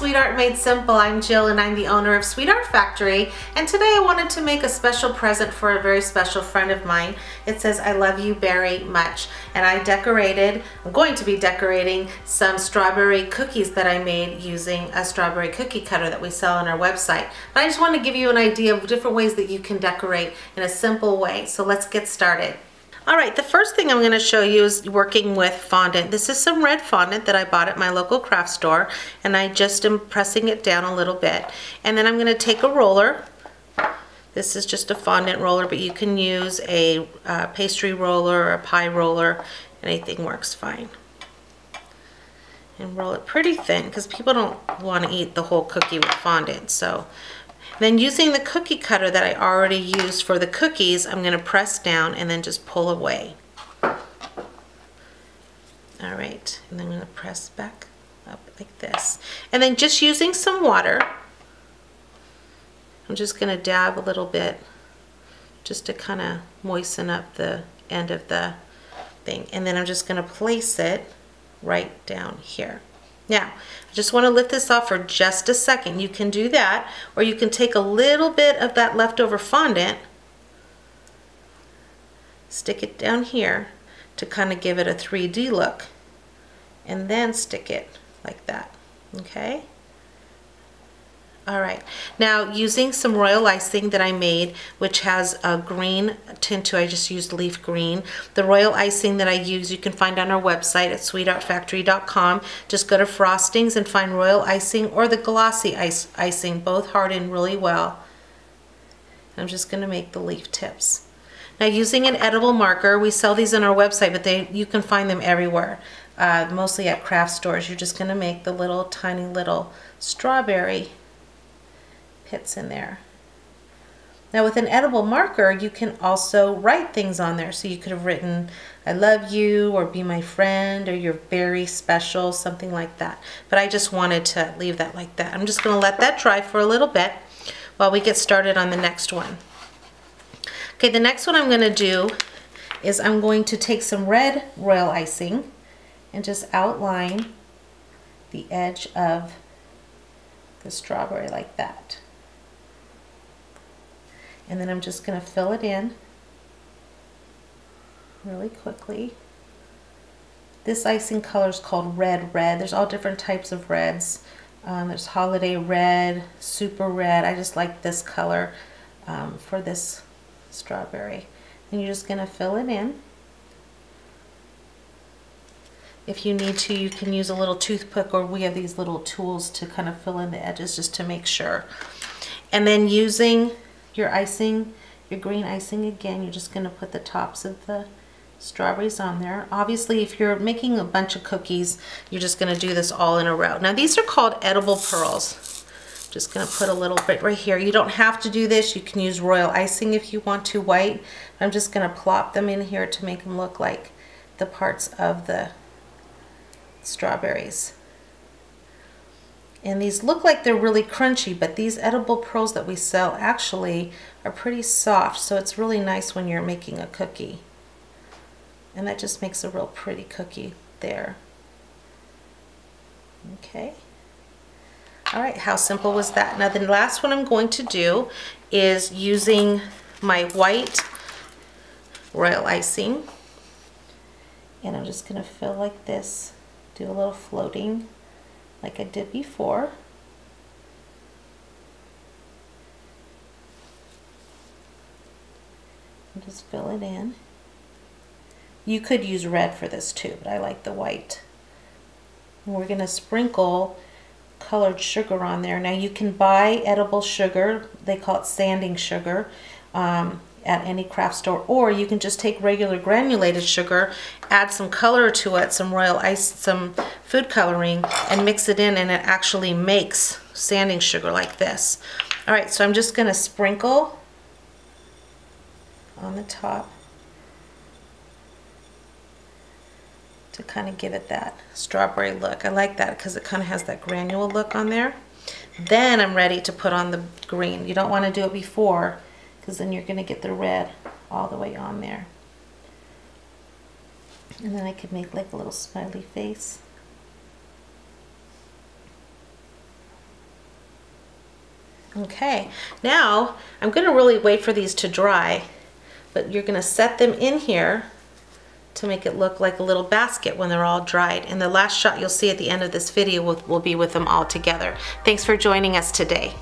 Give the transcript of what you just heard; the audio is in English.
Sweet Art Made Simple. I'm Jill and I'm the owner of Sweet Art Factory, and today I wanted to make a special present for a very special friend of mine. It says, I love you very much. And I'm going to be decorating some strawberry cookies that I made using a strawberry cookie cutter that we sell on our website. But I just want to give you an idea of different ways that you can decorate in a simple way. So let's get started. All right, the first thing I'm going to show you is working with fondant. This is some red fondant that I bought at my local craft store, and I just am pressing it down a little bit. And then I'm going to take a roller. This is just a fondant roller, but you can use a pastry roller or a pie roller. Anything works fine. And roll it pretty thin because people don't want to eat the whole cookie with fondant. So then using the cookie cutter that I already used for the cookies, I'm going to press down and then just pull away. All right, and then I'm going to press back up like this. And then just using some water, I'm just going to dab a little bit just to kind of moisten up the end of the thing. And then I'm just going to place it right down here. Now, I just want to lift this off for just a second. You can do that, or you can take a little bit of that leftover fondant, stick it down here to kind of give it a 3D look, and then stick it like that, okay? All right, now using some royal icing that I made, which has a green tint to it, I just used leaf green. The royal icing that I use you can find on our website at sweetartfactory.com. Just go to frostings and find royal icing or the glossy icing, both harden really well. I'm just going to make the leaf tips. Now using an edible marker, we sell these on our website, but you can find them everywhere, mostly at craft stores. You're just going to make the little tiny little strawberry pits in there. Now with an edible marker you can also write things on there, so you could have written I love you or be my friend or you're very special, something like that. But I just wanted to leave that like that. I'm just going to let that dry for a little bit while we get started on the next one. Okay, the next one I'm going to do is I'm going to take some red royal icing and just outline the edge of the strawberry like that. And then I'm just going to fill it in really quickly. This icing color is called red. There's all different types of reds. There's holiday red, super red. I just like this color for this strawberry. And you're just going to fill it in. If you need to, you can use a little toothpick, or we have these little tools to kind of fill in the edges just to make sure. And then using your icing, your green icing again, you're just going to put the tops of the strawberries on there. Obviously, if you're making a bunch of cookies, you're just going to do this all in a row. Now, these are called edible pearls. Just going to put a little bit right here. You don't have to do this. You can use royal icing if you want to, white. I'm just going to plop them in here to make them look like the parts of the strawberries. And these look like they're really crunchy, but these edible pearls that we sell actually are pretty soft, so it's really nice when you're making a cookie. And that just makes a real pretty cookie there. Okay. All right, how simple was that? Now the last one I'm going to do is using my white royal icing. And I'm just going to fill like this, do a little floating like I did before. And just fill it in. You could use red for this too, but I like the white. And we're going to sprinkle colored sugar on there. Now you can buy edible sugar, they call it sanding sugar, at any craft store, or you can just take regular granulated sugar, add some color to it, some royal ice, some food coloring, and mix it in, and it actually makes sanding sugar like this. All right, so I'm just going to sprinkle on the top to kind of give it that strawberry look. I like that because it kind of has that granule look on there. Then I'm ready to put on the green. You don't want to do it before, because then you're going to get the red all the way on there. And then I could make like a little smiley face. Okay, now I'm going to really wait for these to dry, but you're going to set them in here to make it look like a little basket when they're all dried. And the last shot you'll see at the end of this video will be with them all together. Thanks for joining us today.